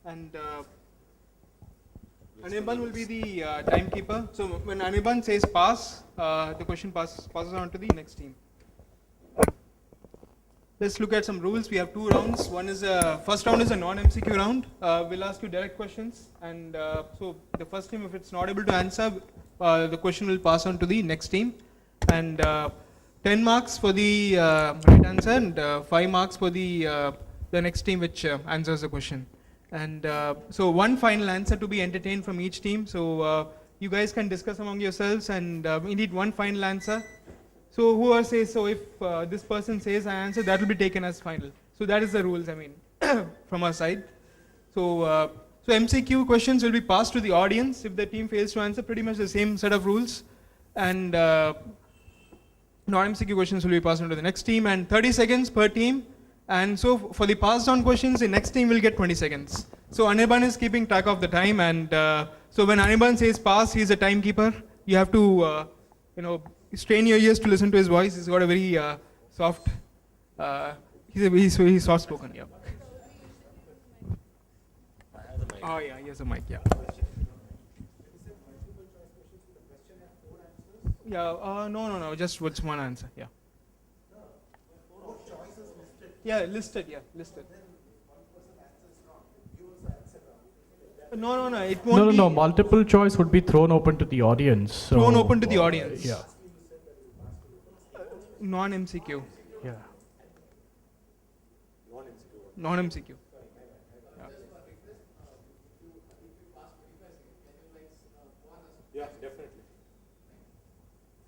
and Anirban will be the timekeeper. So when Anirban says pass, the question passes on to the next team. Let's look at some rules. We have 2 rounds. First round is a non-MCQ round. We'll ask you direct questions, and so the first team, if it's not able to answer, the question will pass on to the next team, and 10 marks for the right answer, and 5 marks for the next team which answers the question. And so one final answer to be entertained from each team. So you guys can discuss among yourselves, and we need one final answer. So whoever says, so if this person says an answer, that will be taken as final. So that is the rules, I mean, from our side. So so MCQ questions will be passed to the audience. If the team fails to answer, pretty much the same set of rules. And non-MCQ questions will be passed on to the next team, and 30 seconds per team. And so for the passed on questions, the next team will get 20 seconds. So Anirban is keeping track of the time, and so when Anirban says pass, he's a timekeeper. You have to, strain your ears to listen to his voice. He's got a very soft, he's very soft spoken. Yeah. Oh yeah, he has a mic. Yeah. Yeah. No. Just what's one answer? Yeah. Yeah, listed. Yeah, listed. No. It won't be No. Multiple choice would be thrown open to the audience. So, thrown open to the audience. Yeah. Non-MCQ. Yeah. Non-MCQ. Yeah, definitely.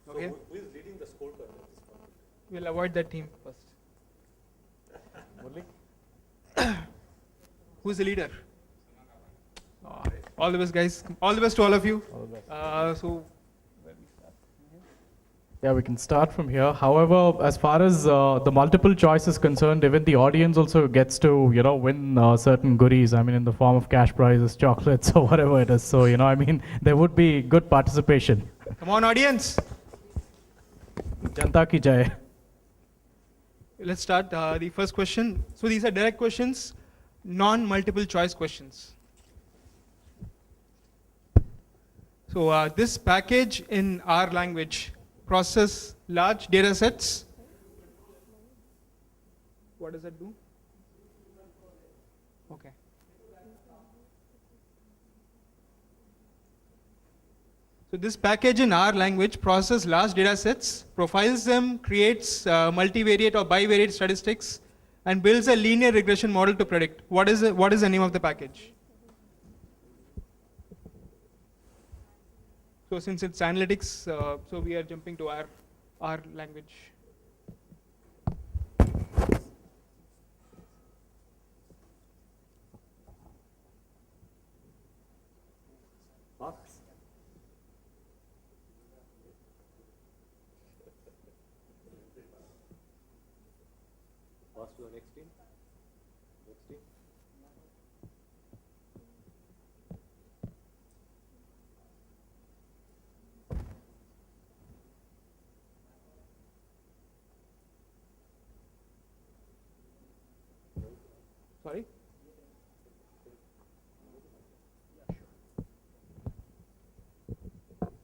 Okay. So who is leading the scorecard at this point? We'll avoid that team first. Who's the leader? All the best, guys. All the best to all of you. All the best. So, Yeah, we can start from here. However, as far as the multiple choice is concerned, even the audience also gets to, win certain goodies. I mean, in the form of cash prizes, chocolates, or whatever it is. So, there would be good participation. come on, audience. Janta ki jai. Let's start the first question. So these are direct questions, non-multiple choice questions. So this package in R language process large data sets. What does that do? Okay. So this package in R language processes large data sets, profiles them, creates multivariate or bivariate statistics, and builds a linear regression model to predict. What is the name of the package? So since it's analytics, so we are jumping to R language. Pass to the next team. Next team. Sorry?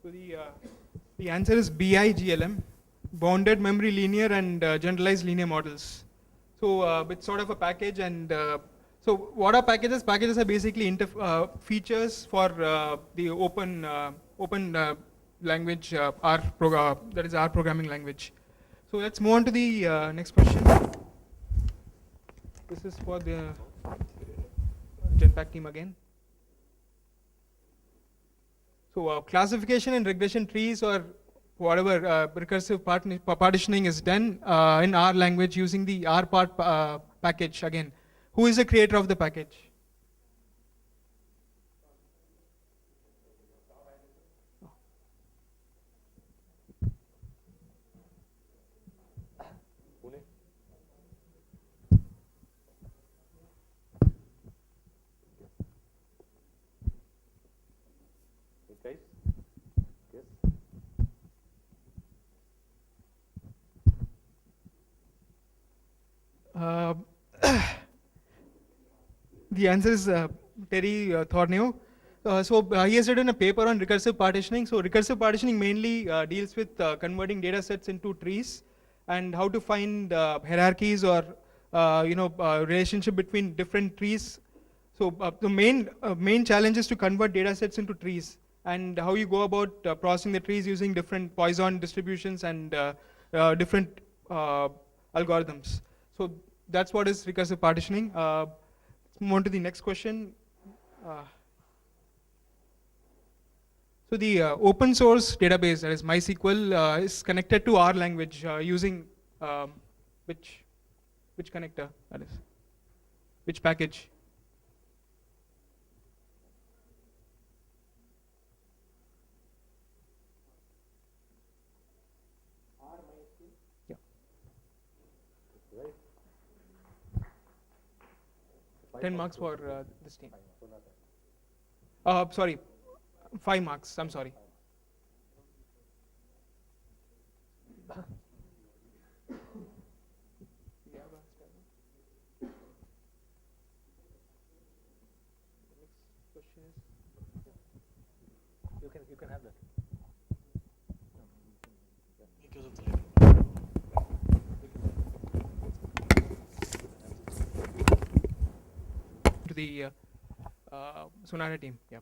So the answer is BIGLM, bounded memory linear and generalized linear models. So it's sort of a package, and so what are packages? Packages are basically features for the open language that is R programming language. So let's move on to the next question. This is for the Genpact team again. So classification and regression trees or whatever recursive partitioning is done in R language using the RPart package again. Who is the creator of the package? Pune. Guys? Yes? The answer is Terry Thorneo. He has written a paper on recursive partitioning. So recursive partitioning mainly deals with converting data sets into trees and how to find hierarchies or relationship between different trees. So the main challenge is to convert data sets into trees and how you go about processing the trees using different Poisson distributions and different algorithms. So that's what is recursive partitioning. Let's move on to the next question. So the open source database, that is MySQL, is connected to R language using which connector? That is which package? Yeah. Right. 10 marks for this team. Sorry, 5 marks. I'm sorry. You can have that. To the Sonata team. Yeah.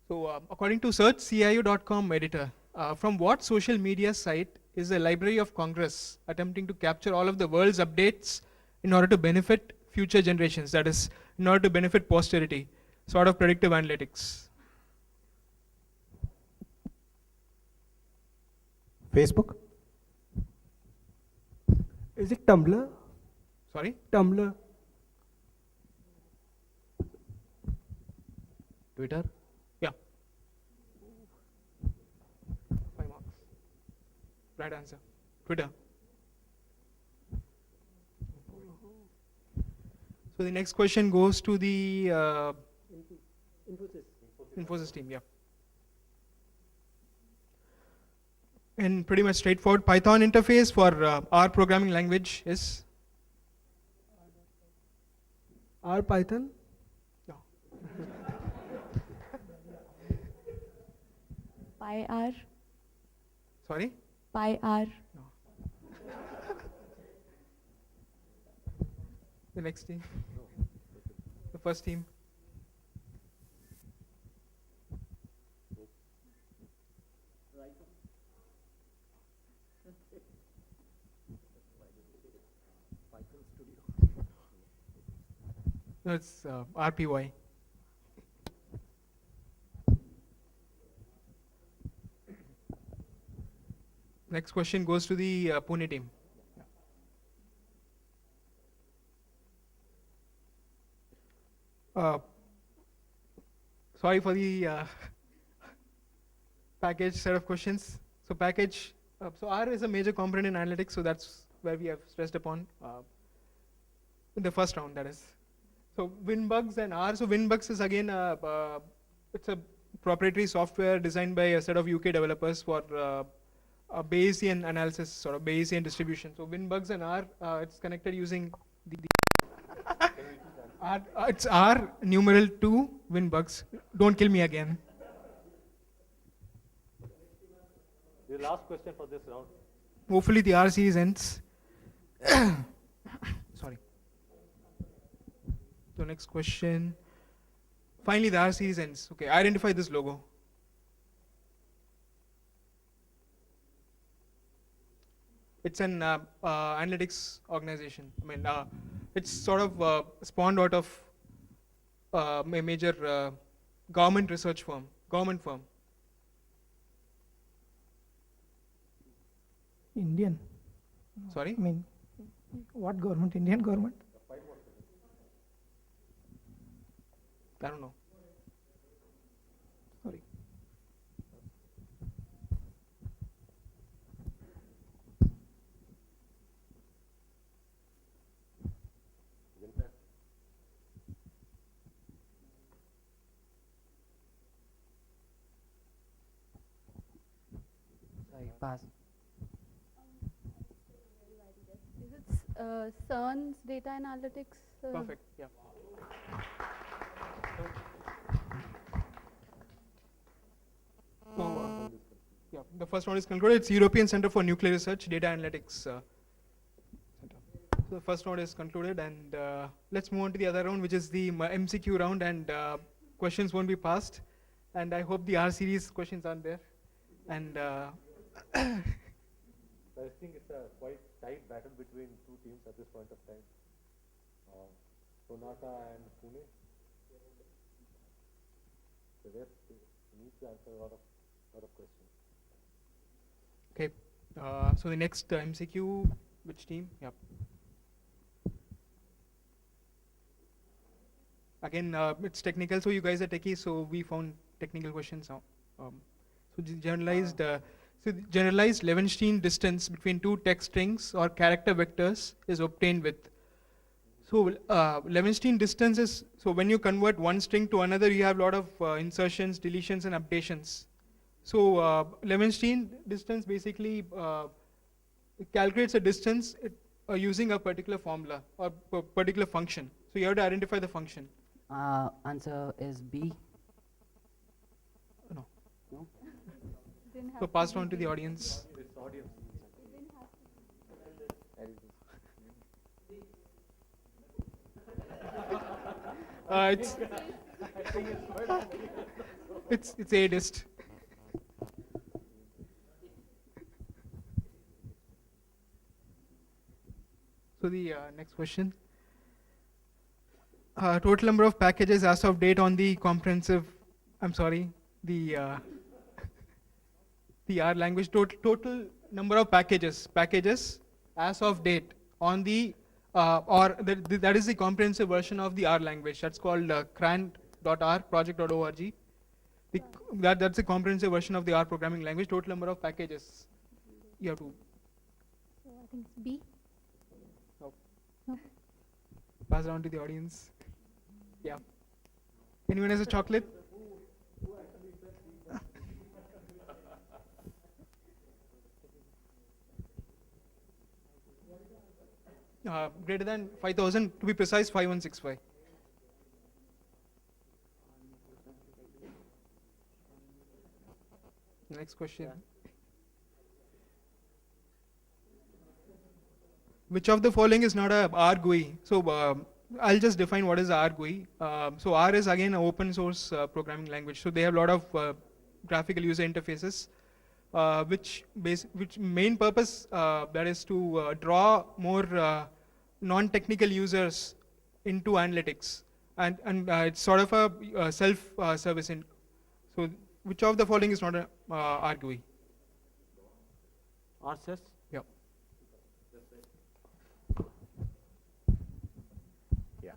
So according to searchcio.com editor, from what social media site is the Library of Congress attempting to capture all of the world's updates in order to benefit future generations, that is, in order to benefit posterity, sort of predictive analytics? Facebook? Is it Tumblr? Sorry? Tumblr? Twitter? Yeah. 5 marks. Right answer. Twitter. So the next question goes to the Infosys team, yeah. And pretty much straightforward. Python interface for R programming language is? R Python? No. PyR. Sorry? PyR. No. The next team. The first team. No, it's RPY. Next question goes to the Pune team. Sorry for the package set of questions. So package, so R is a major component in analytics, so that's where we have stressed upon in the first round, that is. So WinBugs and R. So WinBugs is again it's a proprietary software designed by a set of UK developers for Bayesian analysis, sort of Bayesian distribution. So WinBugs and R, it's connected using the R, it's R numeral 2 WinBugs. Don't kill me again. The last question for this round. Hopefully the R series ends. Sorry. So next question. Finally the R series ends. Okay, identify this logo. It's an analytics organization. I mean, it's sort of spawned out of a major government research firm, government firm. Indian? Sorry? I mean, what government? Indian government? I don't know. Sorry. Sorry, pass. Is it CERN's data analytics. Perfect. Yeah. So, yeah, the first one is concluded. It's European Center for Nuclear Research, Data Analytics Center. So the first round is concluded, and let's move on to the other round, which is the MCQ round, and questions won't be passed. And I hope the R series questions aren't there. And So I think it's a quite tight battle between two teams at this point of time. Sonata and Pune. So they need to answer a lot of questions. okay, so the next MCQ, which team? Yep. Again, it's technical, so you guys are techies, so we found technical questions now. So generalized Levenshtein distance between two text strings or character vectors is obtained with. So Levenshtein distance is, so when you convert one string to another, you have a lot of insertions, deletions, and updations. So Levenshtein distance basically calculates a distance using a particular formula or particular function. So you have to identify the function. Answer is B. No. No? Didn't So have passed to on to be the audience. This audience. It's a dist. So the next question. Total number of packages as of date on the comprehensive, I'm sorry, the R language, total number of packages as of date on the, that is the comprehensive version of the R language. That's called CRAN.R, project.org. That's the comprehensive version of the R programming language. Total number of packages. You have to So I think it's B. pass it on to the audience. Yeah. Anyone has a chocolate? Greater than 5,000, to be precise, 5165. Next question. Which of the following is not a R GUI? So I'll just define what is R GUI. So R is again an open source programming language. So they have a lot of graphical user interfaces, which main purpose that is to draw more non-technical users into analytics, and it's sort of a self-service. So which of the following is not a R GUI? RSys. Yep. Yeah.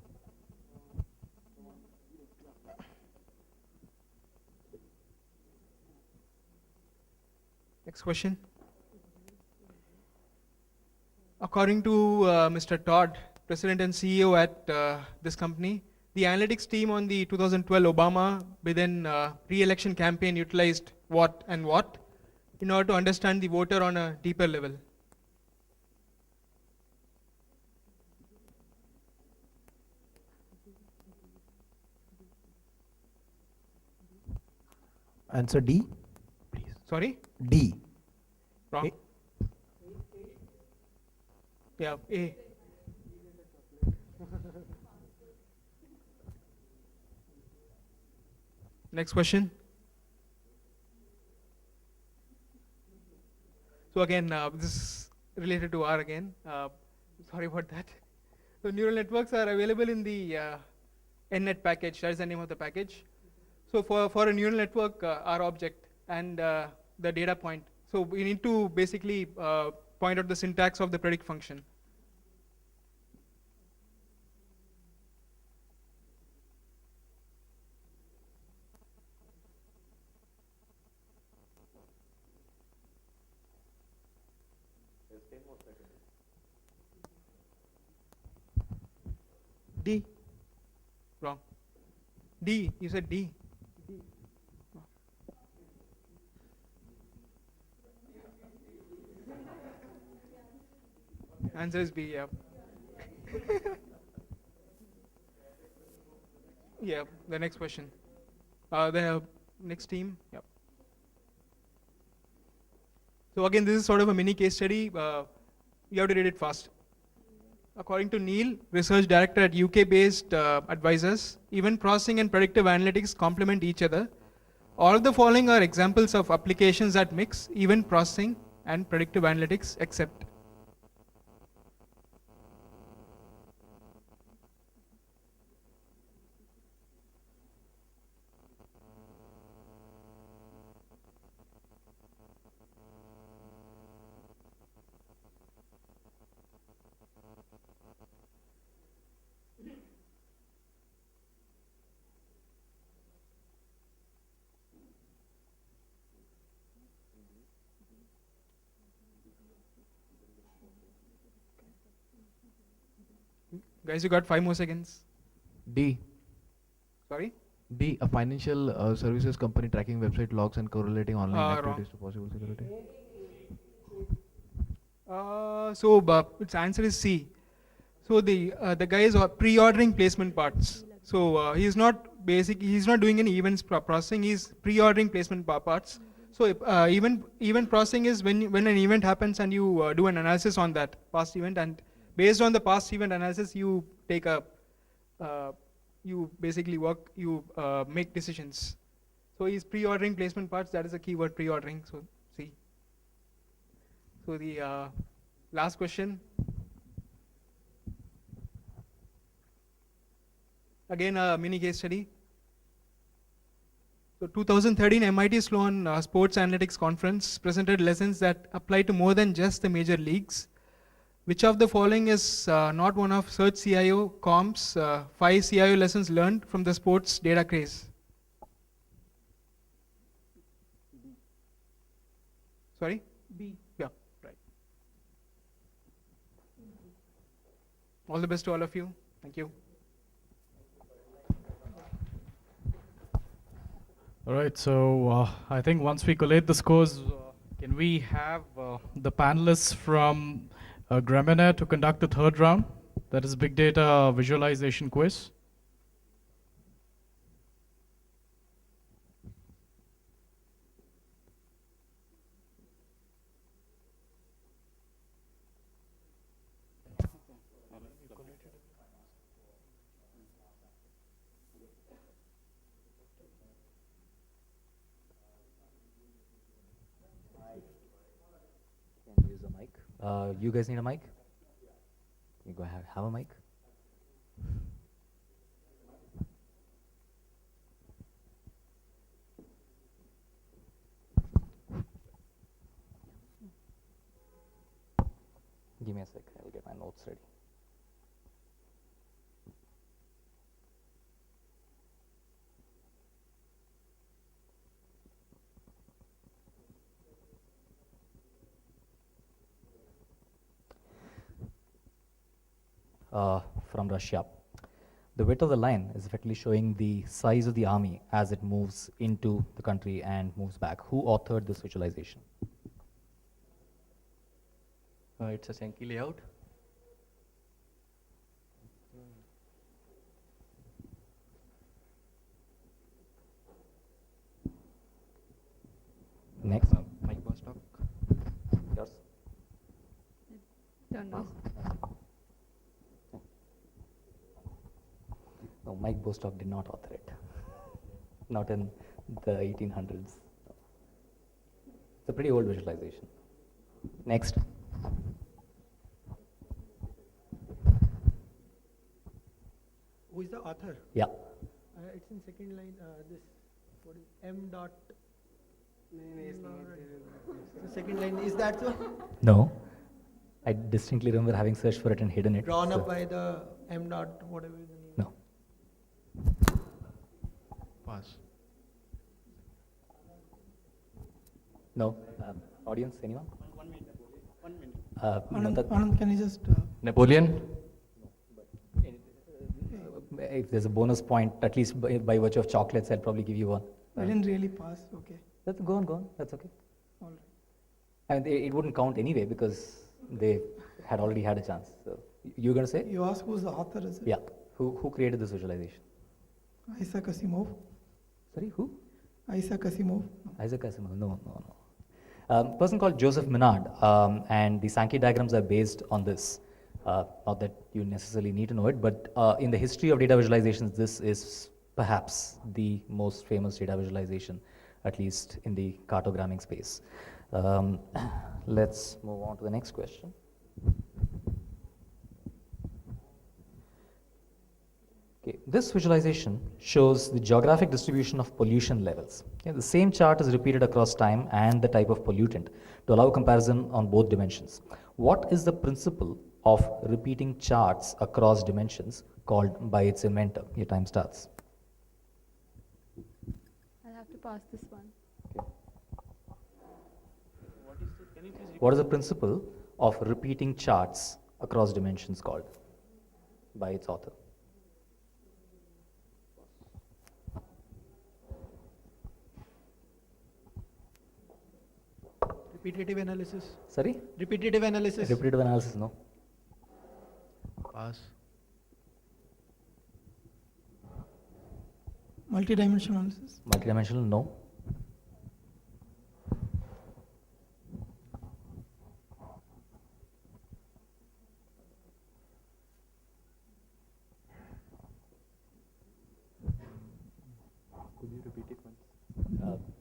Next question. According to Mr. Todd, President and CEO at this company, the analytics team on the 2012 Obama Biden re-election campaign utilized what and what in order to understand the voter on a deeper level? Answer D, please. Sorry? D. Wrong. A. Yeah, A. Next question. So again, this is related to R again. Sorry about that. So neural networks are available in the NNet package. That is the name of the package. So for a neural network, R object and the data point. So we need to basically point out the syntax of the predict function. There's 10 more seconds. D. Wrong. D. You said D. Answer is B. Yeah. Yeah, the next question. The next team. Yep. So again, this is sort of a mini case study. You have to read it fast. According to Neil, research director at UK-based advisors, event processing and predictive analytics complement each other. All of the following are examples of applications that mix event processing and predictive analytics, except. Guys, you got 5 more seconds. D. Sorry? D. A financial services company tracking website logs and correlating online Wrong. activities to possible security. Its answer is C. So the guy is pre-ordering placement parts. So he's not doing any events processing. He's pre-ordering placement parts. So event processing is when an event happens and you do an analysis on that past event, and based on the past event analysis, you take a you basically make decisions. So he's pre-ordering placement parts. That is a keyword, pre-ordering. So C. So the last question. Again, a mini case study. So 2013 MIT Sloan Sports Analytics Conference presented lessons that apply to more than just the major leagues. Which of the following is not one of Search CIO Comp's 5 CIO lessons learned from the sports data craze? Sorry? B. Yeah, right. All the best to all of you. Thank you. All right, so I think once we collate the scores, can we have the panelists from Gramenet to conduct the third round? That is big data visualization quiz. Can use a mic. You guys need a mic? You go ahead, have a mic. Give me a sec, I'll get my notes ready. From Russia. The width of the line is effectively showing the size of the army as it moves into the country and moves back. Who authored this visualization? It's a Sankey layout. Next. Mike Bostock. Yours. Don't know. No, Mike Bostock did not author it. Not in the 1800s. It's a pretty old visualization. Next. Who is the author? Yeah. It's in second line. This what is M dot. The second line is that the No. I distinctly remember having searched for it and hidden it. drawn so- up by the M dot whatever is the name. No. Pass. No. Audience, anyone? 1 minute. 1 minute. Anand, can you just? Napoleon. If there's a bonus point, at least by virtue of chocolates, I'll probably give you one. I didn't really pass. Okay. Go on. That's okay. All right. I mean, it wouldn't count anyway because they had already had a chance. So You're going to say? You ask who's the author, is it? Yeah. Who created this visualization? Isaac Asimov. Sorry, who? Isaac Asimov. Isaac Asimov. No. Person called Joseph Minard, and the Sankey diagrams are based on this. Not that you necessarily need to know it, but in the history of data visualizations, this is perhaps the most famous data visualization, at least in the cartogramming space. Let's move on to the next question. Okay, this visualization shows the geographic distribution of pollution levels. Okay, the same chart is repeated across time and the type of pollutant to allow comparison on both dimensions. What is the principle of repeating charts across dimensions called by its inventor? Your time starts. I'll have to pass this one. What is the principle of repeating charts across dimensions called by its author? Repetitive analysis. Sorry? Repetitive analysis. Repetitive analysis, no. Pass. Multidimensional analysis. Multidimensional, no.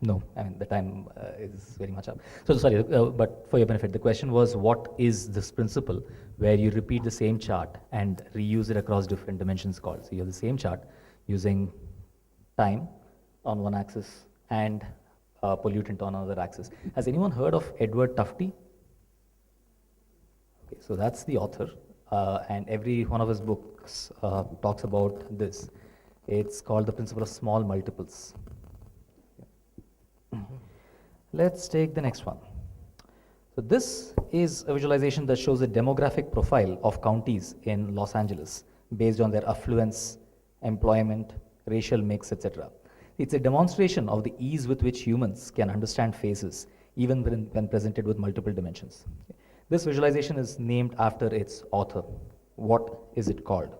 No, I mean the time is very much up. So sorry, but for your benefit, the question was, what is this principle where you repeat the same chart and reuse it across different dimensions called? So you have the same chart using time on one axis and pollutant on another axis. Has anyone heard of Edward Tufte? Okay, so that's the author, and every one of his books talks about this. It's called the principle of small multiples. Let's take the next one. So this is a visualization that shows a demographic profile of counties in Los Angeles based on their affluence, employment, racial mix, etc. It's a demonstration of the ease with which humans can understand faces, even when presented with multiple dimensions. This visualization is named after its author. What is it called?